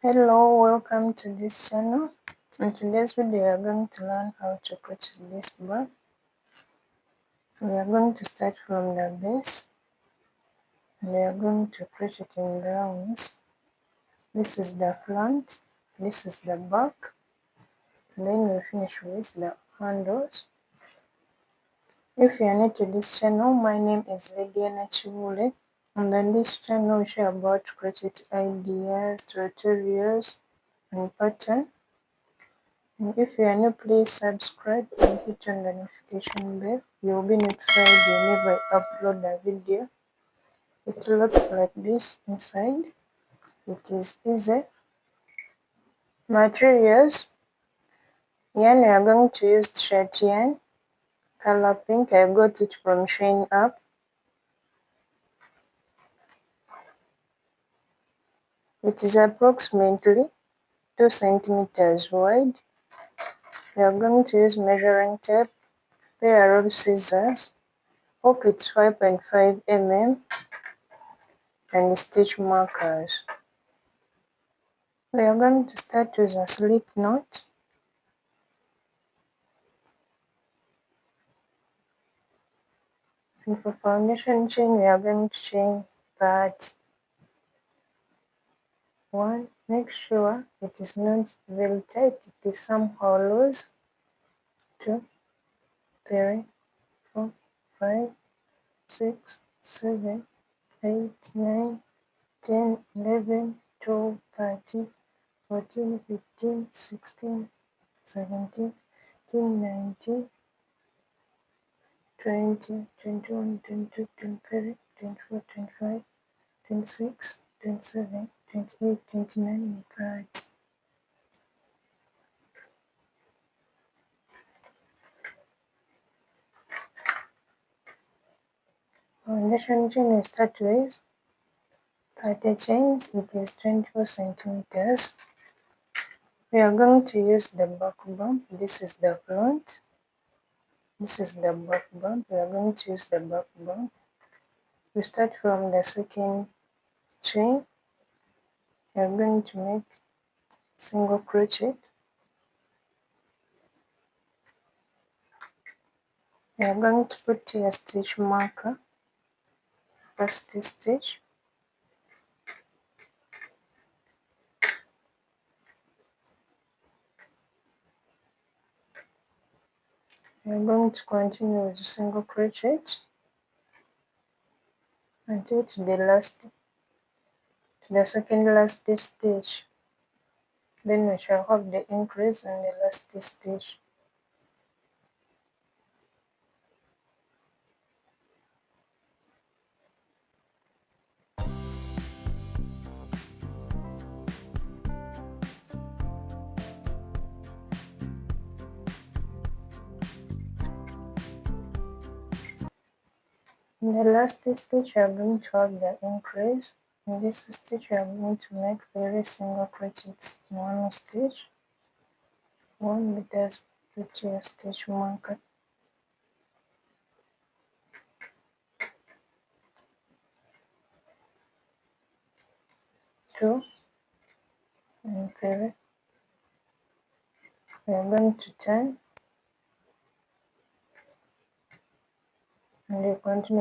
Hello, welcome to this channel. In today's video, we are going to learn how to crochet this bag. We are going to start from the base and we are going to crochet in rounds. This is the front, this is the back, and then we finish with the handles. If you are new to this channel, my name is lydianakibule, and on this channel we share about crochet ideas, tutorials, and patterns. And if you are new, please subscribe and hit on the notification bell. You will be notified whenever I upload a video. It looks like this inside. It is easy. Materials. Yarn, we are going to use shirt yarn. Color pink. I got it from Shine Up. It is approximately 2 centimeters wide. We are going to use measuring tape, pair of scissors, hook it 5.5 mm, and stitch markers. We are going to start with a slip knot. And for foundation chain, we are going to chain that one. Make sure it is not very tight, it is somehow loose. 2, 3, 4, 5, 6, 7, 8, 9, 10, 11, 12, 13, 14, 15, 16, 17, 18, 19, 20, 21, 22, 23, 24, 25, 26, 27, 28, 29, and 30. Foundation chain we start with 30 chains, it is 24 centimeters. We are going to use the back bump. This is the front. This is the back bump. We are going to use the back bump. We start from the second chain. We are going to make single crochet. We are going to put here a stitch marker, first stitch. We are going to continue with single crochet until to the second last stitch. Then we shall have the increase on the last stitch. In the last stitch, we are going to have the increase. In this stitch, we are going to make 3 single crochets in one stitch. One, let us put here a stitch marker. 2 and 3. We are going to turn and we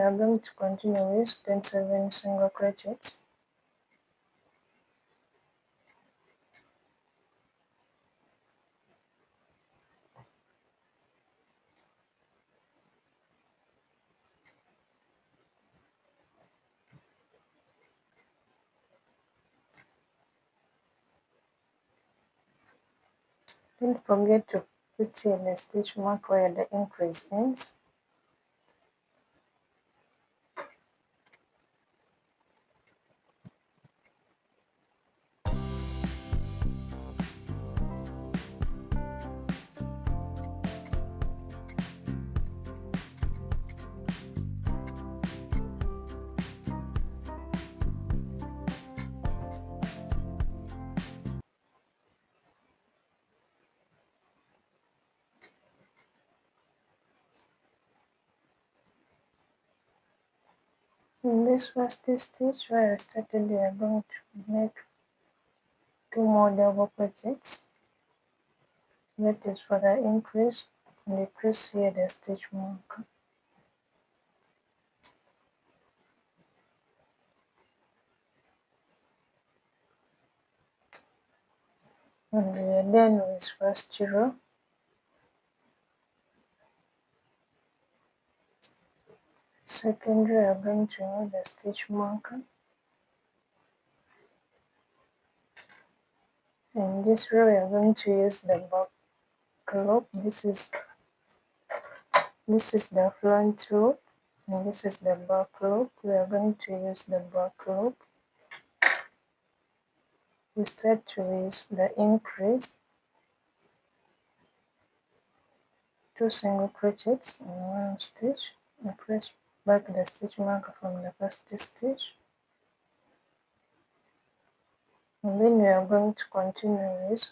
are going to continue with 27 single crochets. Don't forget to put here the stitch mark where the increase ends. In this first stitch where I started, we are going to make 2 more double crochets. That is for the increase and decrease here the stitch marker. And we are done with first row. Second row, we are going to remove the stitch marker. In this row, we are going to use the back loop. This is the front loop, and this is the back loop. We are going to use the back loop. We start with the increase, 2 single crochets in 1 stitch, and press back the stitch marker from the first stitch. And then we are going to continue with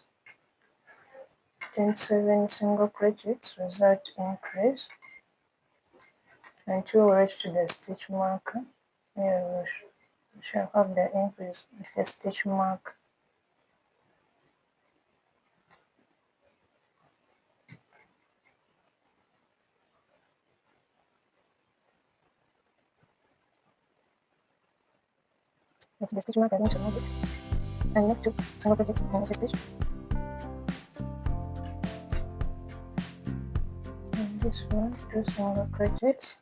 27 single crochets without increase until we reach to the stitch marker. Here we shall have the increase with the stitch mark. With the stitch mark, I'm going to remove it and make 2 single crochets in each stitch. And this one, 2 single crochets.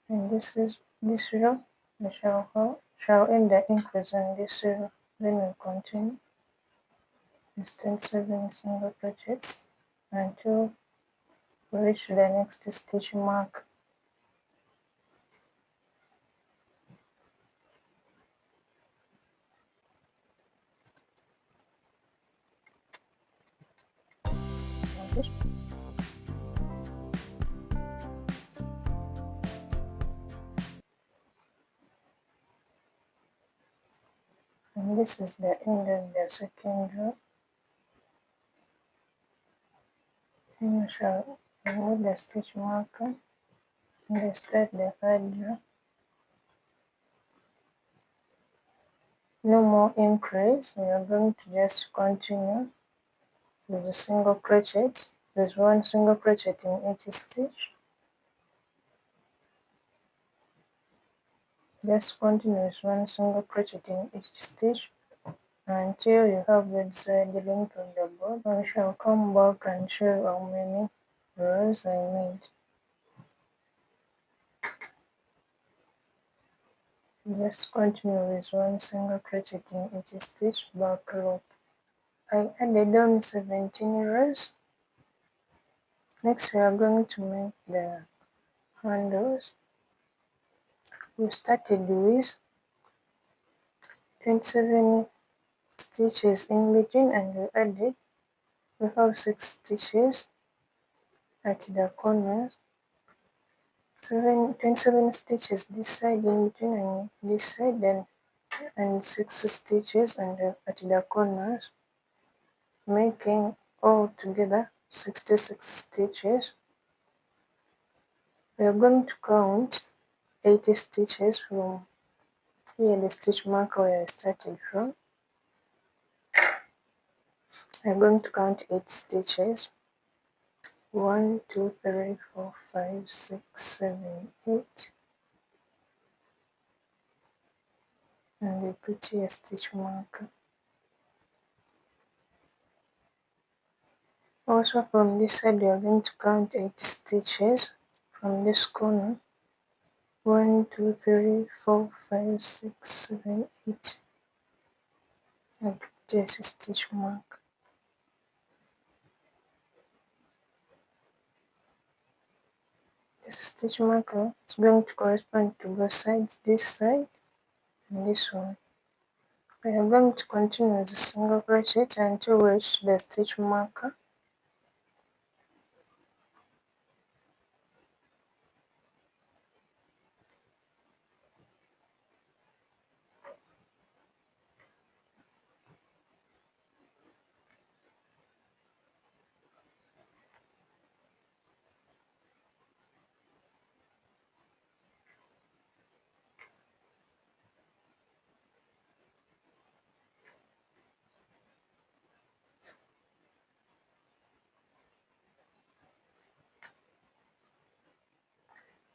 And this row, we shall end the increase on this row. Then we continue with 27 single crochets until we reach the next stitch mark. One stitch. And this is the end of the second row. And we shall remove the stitch marker and start the third row. No more increase, we are going to just continue with a single crochet. There's 1 single crochet in each stitch. Just continue with 1 single crochet in each stitch until you have the desired length of the board. I shall come back and show how many rows I made. Just continue with 1 single crochet in each stitch, back loop. I added on 17 rows. Next we are going to make the handles. We started with 27 stitches in between and we have 6 stitches at the corners, 27 stitches this side in between and this side, and 6 stitches at the corners, making all together 66 stitches. We are going to count 80 stitches from here, the stitch marker where I started from. I'm going to count 8 stitches. 1, 2, 3, 4, 5, 6, 7, 8. And we put here a stitch marker. Also from this side we are going to count 8 stitches from this corner. 1, 2, 3, 4, 5, 6, 7, 8. And put here a stitch mark. This stitch marker is going to correspond to both sides, this side and this one. We are going to continue with a single crochet until we reach the stitch marker.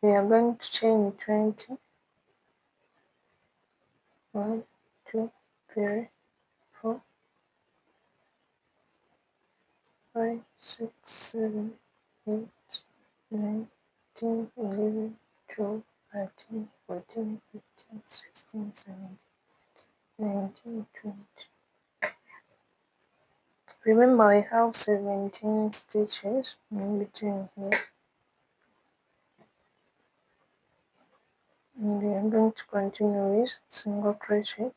We are going to chain 20. 1, 2, 3, 4, 5, 6, 7, 8, 9, 10, 11, 12, 13, 14, 15, 16, 17, 19, 20. Remember, I have 17 stitches in between here, and we are going to continue with single crochet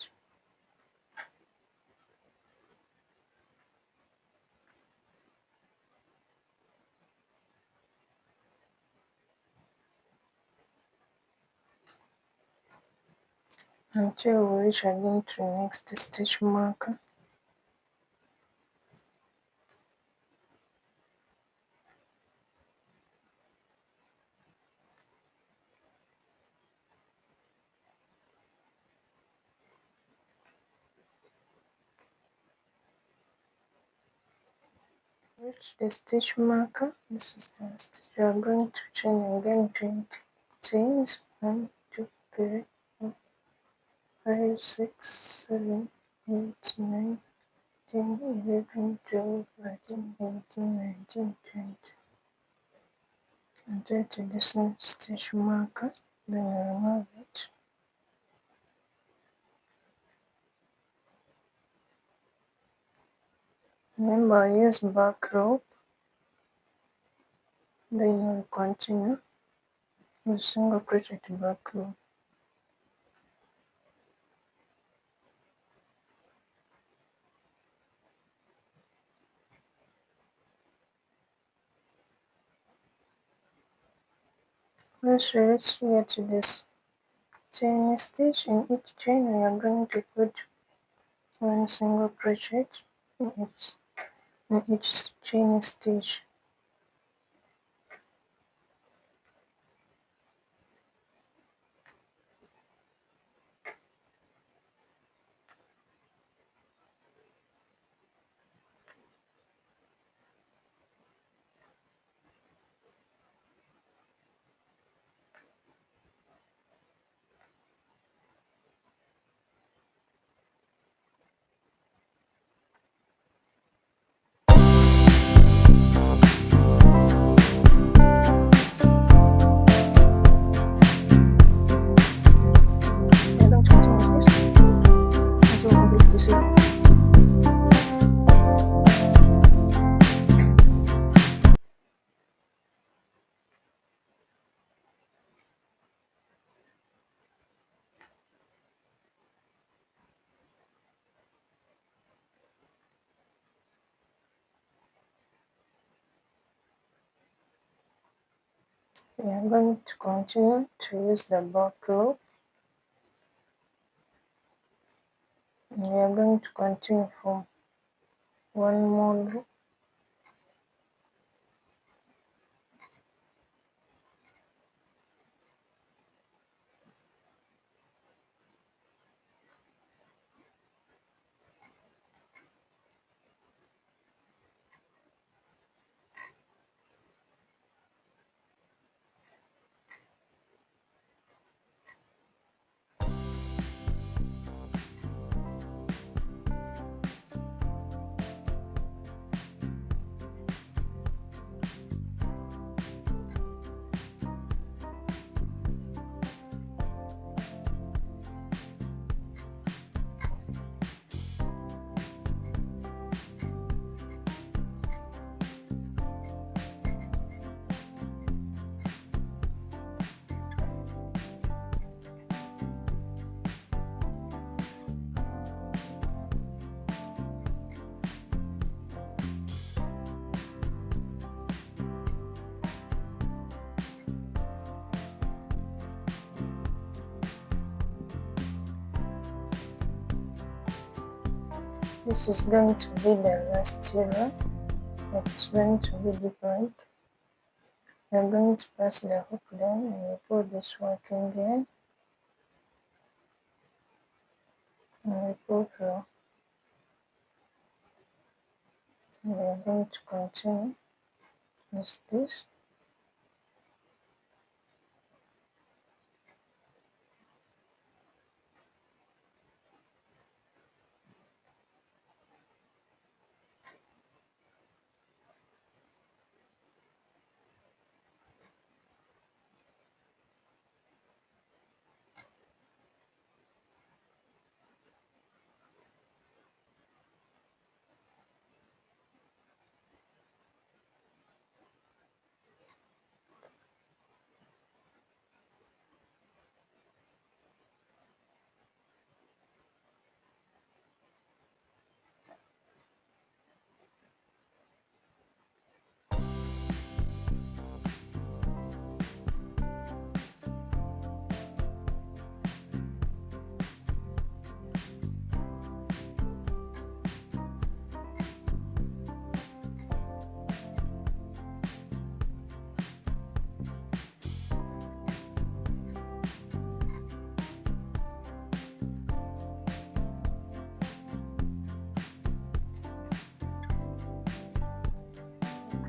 until we reach again to the next stitch marker. Reach the stitch marker. This is the stitch. You are going to chain again 20 chains. 1, 2, 3, 4, 5, 6, 7, 8, 9, 10, 11, 12, 13, 14, 19, 20. Until to this stitch marker, then I remove it. Remember, I use back rope, then you will continue with single crochet to back rope. Once we reach here to this chain stitch, in each chain we are going to put one single crochet in each chain stitch. We are going to continue with this until we complete this row. We are going to continue to use the back rope. And we are going to continue for one more row. This is going to be the last row. It's going to be different. We are going to press the hook down and we pull this working again. And we pull through. And we are going to continue with this.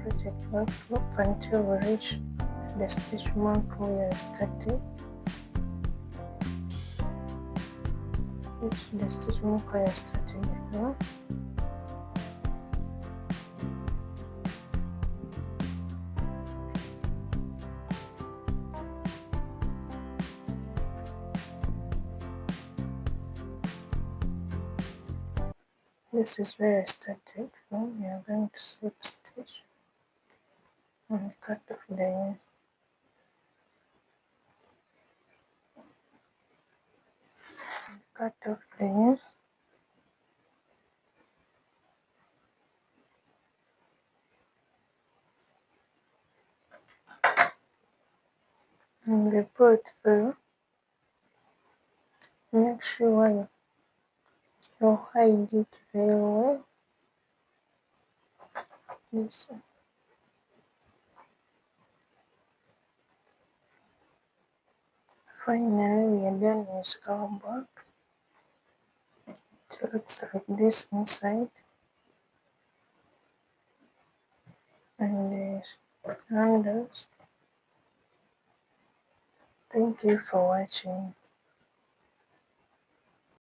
crochet loop until we reach the stitch mark we are starting. Reach the stitch mark we are starting here. This is where I started from. We are going to slip stitch and cut off the yarn. Cut off the yarn. And we pull it through. Make sure you hide it very well. This one. Finally, we are done with our back. It looks like this inside, and the handles. Thank you for watching.